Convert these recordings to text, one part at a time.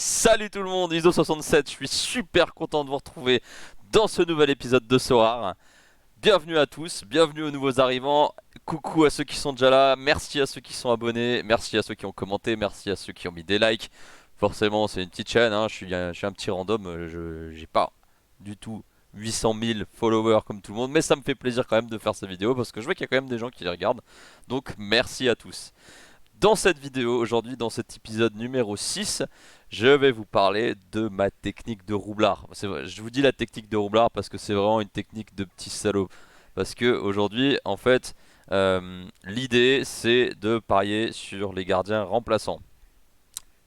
Salut tout le monde, ISO67, je suis super content de vous retrouver dans ce nouvel épisode de Sorar. Bienvenue à tous, bienvenue aux nouveaux arrivants, coucou à ceux qui sont déjà là, merci à ceux qui sont abonnés, merci à ceux qui ont commenté, merci à ceux qui ont mis des likes. Forcément c'est une petite chaîne, hein, je suis un petit random, j'ai pas du tout 800 000 followers comme tout le monde, mais ça me fait plaisir quand même de faire ces vidéos parce que je vois qu'il y a quand même des gens qui les regardent, donc merci à tous. Dans cette vidéo, aujourd'hui, dans cet épisode numéro 6, je vais vous parler de ma technique de roublard. Je vous dis la technique de roublard parce que c'est vraiment une technique de petit salaud. Parce que aujourd'hui, en fait, l'idée c'est de parier sur les gardiens remplaçants.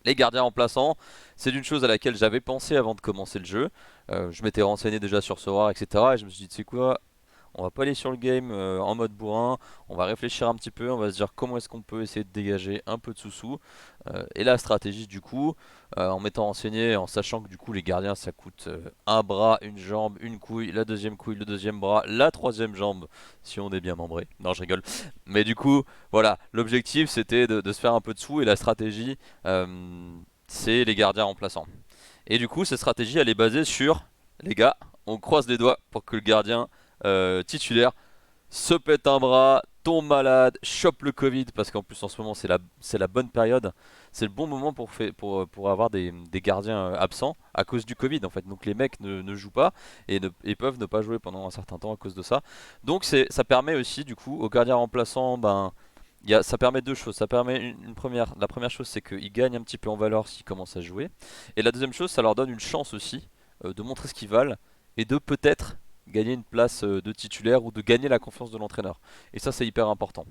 Les gardiens remplaçants, c'est une chose à laquelle j'avais pensé avant de commencer le jeu. Je m'étais renseigné déjà sur Sora, etc. Et je me suis dit, tu sais quoi, on va pas aller sur le game en mode bourrin, on va réfléchir un petit peu, on va se dire comment est-ce qu'on peut essayer de dégager un peu de sous-sous. Et la stratégie du coup, en m'étant renseigné, en sachant que du coup les gardiens ça coûte un bras, une jambe, une couille, la deuxième couille, le deuxième bras, la troisième jambe, si on est bien membré. Non, je rigole. Mais du coup, voilà, l'objectif c'était de se faire un peu de sous et la stratégie c'est les gardiens remplaçants. Et du coup, cette stratégie elle est basée sur, les gars, on croise les doigts pour que le gardien titulaire se pète un bras, tombe malade, chope le Covid, parce qu'en plus en ce moment c'est la bonne période, c'est le bon moment pour avoir des gardiens absents à cause du Covid en fait. Donc les mecs ne jouent pas et peuvent ne pas jouer pendant un certain temps à cause de ça. Donc ça permet aussi du coup aux gardiens remplaçants, ben, ça permet deux choses. Ça permet la première chose c'est qu'ils gagnent un petit peu en valeur s'ils commencent à jouer. Et la deuxième chose, ça leur donne une chance aussi de montrer ce qu'ils valent et de peut-être gagner une place de titulaire ou de gagner la confiance de l'entraîneur. Et ça c'est hyper important.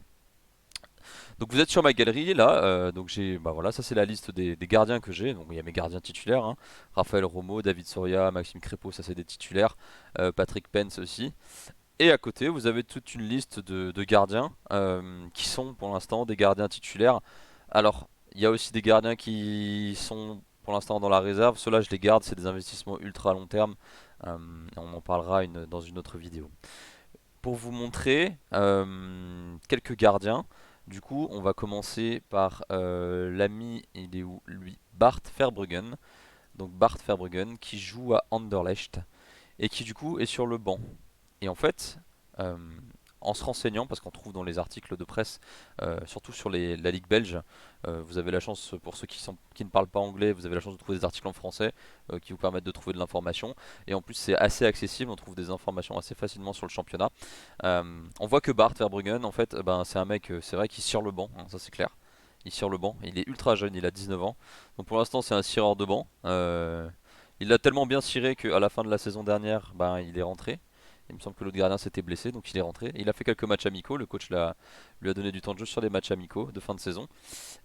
Donc vous êtes sur ma galerie là, donc bah voilà, ça c'est la liste des gardiens que j'ai. Donc il y a mes gardiens titulaires, hein. Raphaël Romo, David Soria, Maxime Crépeau, ça c'est des titulaires, Patrick Pence aussi. Et à côté vous avez toute une liste de gardiens qui sont pour l'instant des gardiens titulaires. Alors il y a aussi des gardiens qui sont pour l'instant dans la réserve. Ceux-là je les garde, c'est des investissements ultra long terme. On en parlera dans une autre vidéo. Pour vous montrer quelques gardiens, du coup on va commencer par l'ami, il est où lui, Bart Verbruggen. Donc Bart Verbruggen qui joue à Anderlecht et qui du coup est sur le banc. Et en fait, euh, en se renseignant, parce qu'on trouve dans les articles de presse, surtout sur la Ligue belge, vous avez la chance, pour ceux qui ne parlent pas anglais, vous avez la chance de trouver des articles en français qui vous permettent de trouver de l'information. Et en plus, c'est assez accessible, on trouve des informations assez facilement sur le championnat. On voit que Bart Verbruggen, en fait, ben, c'est un mec, c'est vrai, qui sort le banc, hein, ça c'est clair. Il sort le banc, il est ultra jeune, il a 19 ans. Donc pour l'instant, c'est un cireur de banc. Il l'a tellement bien ciré qu'à la fin de la saison dernière, ben, il est rentré. Il me semble que l'autre gardien s'était blessé, donc il est rentré. Et il a fait quelques matchs amicaux. Le coach lui a donné du temps de jeu sur des matchs amicaux de fin de saison.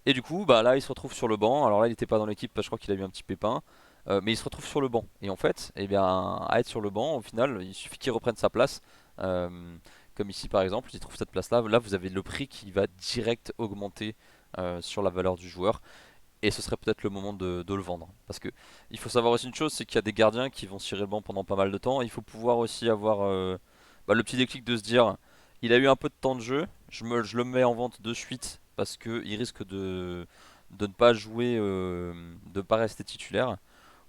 Et du coup, bah là, il se retrouve sur le banc. Alors là, il n'était pas dans l'équipe parce que je crois qu'il a eu un petit pépin. Mais il se retrouve sur le banc. Et en fait, eh bien, à être sur le banc, au final, il suffit qu'il reprenne sa place. Euh, Comme ici, par exemple, il trouve cette place-là. Là, vous avez le prix qui va direct augmenter sur la valeur du joueur. Et ce serait peut-être le moment de le vendre. Parce que il faut savoir aussi une chose, c'est qu'il y a des gardiens qui vont cirer le banc pendant pas mal de temps. Il faut pouvoir aussi avoir bah, le petit déclic de se dire, il a eu un peu de temps de jeu, je le mets en vente de suite parce qu'il risque de ne pas jouer, de ne pas rester titulaire.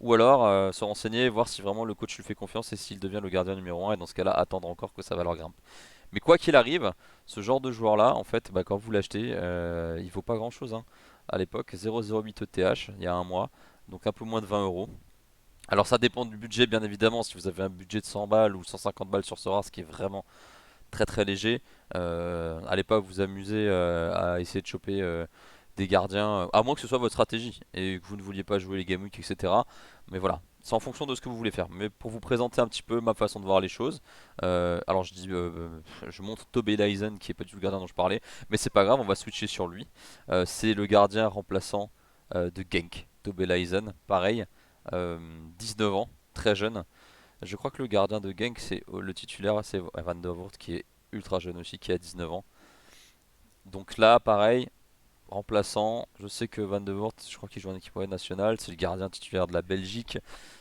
Ou alors se renseigner, voir si vraiment le coach lui fait confiance et s'il devient le gardien numéro 1. Et dans ce cas-là, attendre encore que sa valeur grimpe. Mais quoi qu'il arrive, ce genre de joueur-là, en fait, bah, quand vous l'achetez, il vaut pas grand-chose, hein. À l'époque, 0,08 ETH, il y a un mois, donc un peu moins de 20 euros. Alors ça dépend du budget, bien évidemment. Si vous avez un budget de 100 balles ou 150 balles sur Sora, ce qui est vraiment très très léger, allez pas vous amuser à essayer de choper des gardiens, à moins que ce soit votre stratégie et que vous ne vouliez pas jouer les Game Week, etc. Mais voilà, c'est en fonction de ce que vous voulez faire. Mais pour vous présenter un petit peu ma façon de voir les choses, alors je montre Tobey Lyson qui est pas du tout le gardien dont je parlais, mais c'est pas grave, on va switcher sur lui. C'est le gardien remplaçant de Genk, Tobey Lyson, pareil, 19 ans, très jeune. Je crois que le gardien de Genk, le titulaire, c'est Van der Voort qui est ultra jeune aussi, qui a 19 ans. Donc là, pareil, remplaçant, je sais que Van de Voort, je crois qu'il joue en équipe moyenne nationale, c'est le gardien titulaire de la Belgique,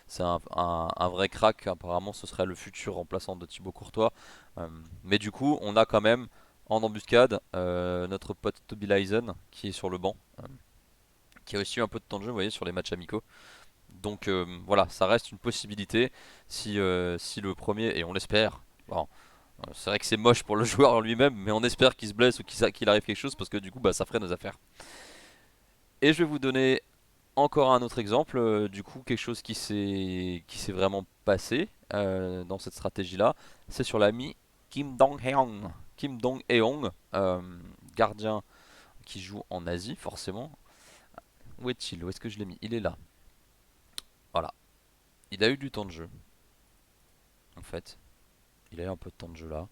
c'est un vrai crack, apparemment ce serait le futur remplaçant de Thibaut Courtois. Euh, mais du coup, on a quand même en embuscade notre pote Toby Lyson qui est sur le banc, qui a aussi eu un peu de temps de jeu, vous voyez, sur les matchs amicaux. Donc voilà, ça reste une possibilité si le premier, et on l'espère, bon, c'est vrai que c'est moche pour le joueur en lui-même, mais on espère qu'il se blesse ou qu'il arrive quelque chose parce que du coup, bah, ça ferait nos affaires. Et je vais vous donner encore un autre exemple, du coup, quelque chose qui s'est vraiment passé dans cette stratégie-là, c'est sur l'ami Kim Dong-heong. Kim Dong-heong, gardien qui joue en Asie, forcément. Où est-il? Où est-ce que je l'ai mis? Il est là. Voilà. Il a eu du temps de jeu, en fait. Il a eu un peu de temps de jeu là.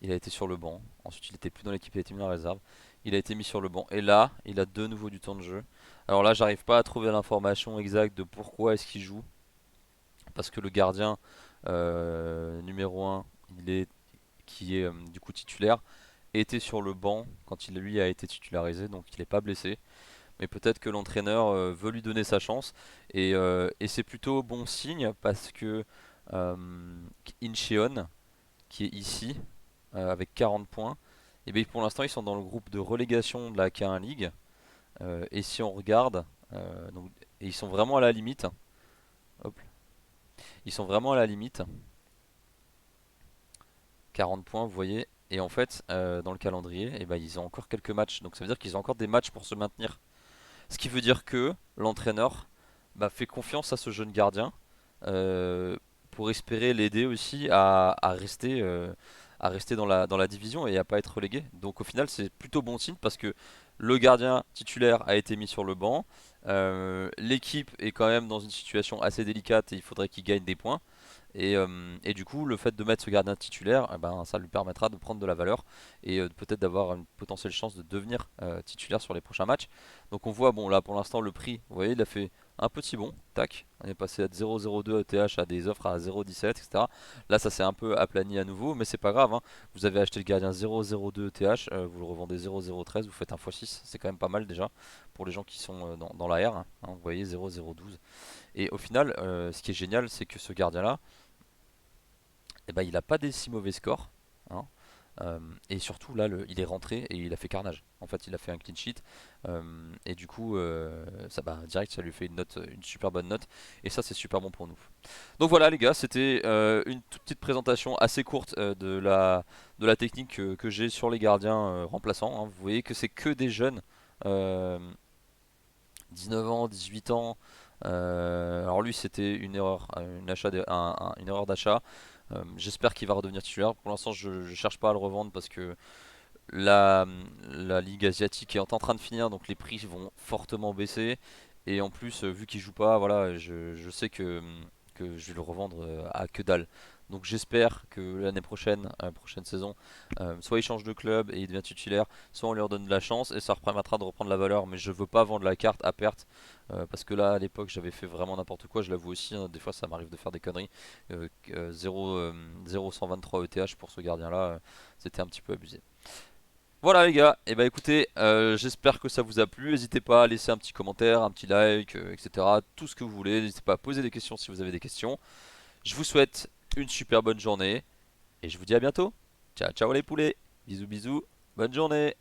Il a été sur le banc. Ensuite, il était plus dans l'équipe, il a été mis en réserve. Il a été mis sur le banc. Et là, il a de nouveau du temps de jeu. Alors là, j'arrive pas à trouver l'information exacte de pourquoi est-ce qu'il joue. Parce que le gardien numéro un, il est, qui est du coup titulaire, était sur le banc quand il lui a été titularisé. Donc il n'est pas blessé. Mais peut-être que l'entraîneur veut lui donner sa chance. Et c'est plutôt bon signe parce que euh, Incheon, qui est ici, avec 40 points, et bien pour l'instant ils sont dans le groupe de relégation de la K1 League. Et si on regarde, donc, et ils sont vraiment à la limite. Hop, ils sont vraiment à la limite. 40 points, vous voyez. Et en fait, dans le calendrier, et ben, ils ont encore quelques matchs. Donc ça veut dire qu'ils ont encore des matchs pour se maintenir. Ce qui veut dire que l'entraîneur bah, fait confiance à ce jeune gardien euh, pour espérer l'aider aussi à rester dans la division et à pas être relégué. Donc au final, c'est plutôt bon signe parce que le gardien titulaire a été mis sur le banc. L'équipe est quand même dans une situation assez délicate et il faudrait qu'il gagne des points. Et du coup, le fait de mettre ce gardien titulaire, eh ben, ça lui permettra de prendre de la valeur et peut-être d'avoir une potentielle chance de devenir titulaire sur les prochains matchs. Donc on voit, bon là pour l'instant le prix, vous voyez, il a fait un petit bond, tac, on est passé à 0,02 ETH à des offres à 0,17, etc. Là ça s'est un peu aplani à nouveau, mais c'est pas grave, hein. Vous avez acheté le gardien 0,02 ETH, vous le revendez 0,013, vous faites un x6, c'est quand même pas mal déjà pour les gens qui sont dans la R, hein. Vous voyez 0,012. Et au final, ce qui est génial, c'est que ce gardien-là, eh ben, il a pas des si mauvais scores, hein. Et surtout là, il est rentré et il a fait carnage. En fait, il a fait un clean sheet et du coup, ça, bah, direct, ça lui fait une note, une super bonne note. Et ça, c'est super bon pour nous. Donc voilà, les gars, c'était une toute petite présentation assez courte de la technique que j'ai sur les gardiens remplaçants, hein. Vous voyez que c'est que des jeunes, euh, 19 ans, 18 ans. Alors lui, c'était une erreur, une erreur d'achat. J'espère qu'il va redevenir titulaire. Pour l'instant, je ne cherche pas à le revendre parce que la, la ligue asiatique est en train de finir, donc les prix vont fortement baisser. Et en plus, vu qu'il joue pas, voilà, je sais que je vais le revendre à que dalle. Donc j'espère que l'année prochaine, prochaine saison, soit il change de club et il devient titulaire, soit on lui redonne de la chance et ça permettra de reprendre la valeur. Mais je veux pas vendre la carte à perte parce que là, à l'époque, j'avais fait vraiment n'importe quoi. Je l'avoue aussi, hein, des fois, ça m'arrive de faire des conneries. 0,123 ETH pour ce gardien-là, c'était un petit peu abusé. Voilà les gars, et bah écoutez, j'espère que ça vous a plu. N'hésitez pas à laisser un petit commentaire, un petit like, etc. Tout ce que vous voulez. N'hésitez pas à poser des questions si vous avez des questions. Je vous souhaite une super bonne journée et je vous dis à bientôt. Ciao ciao les poulets, bisous bisous, bonne journée.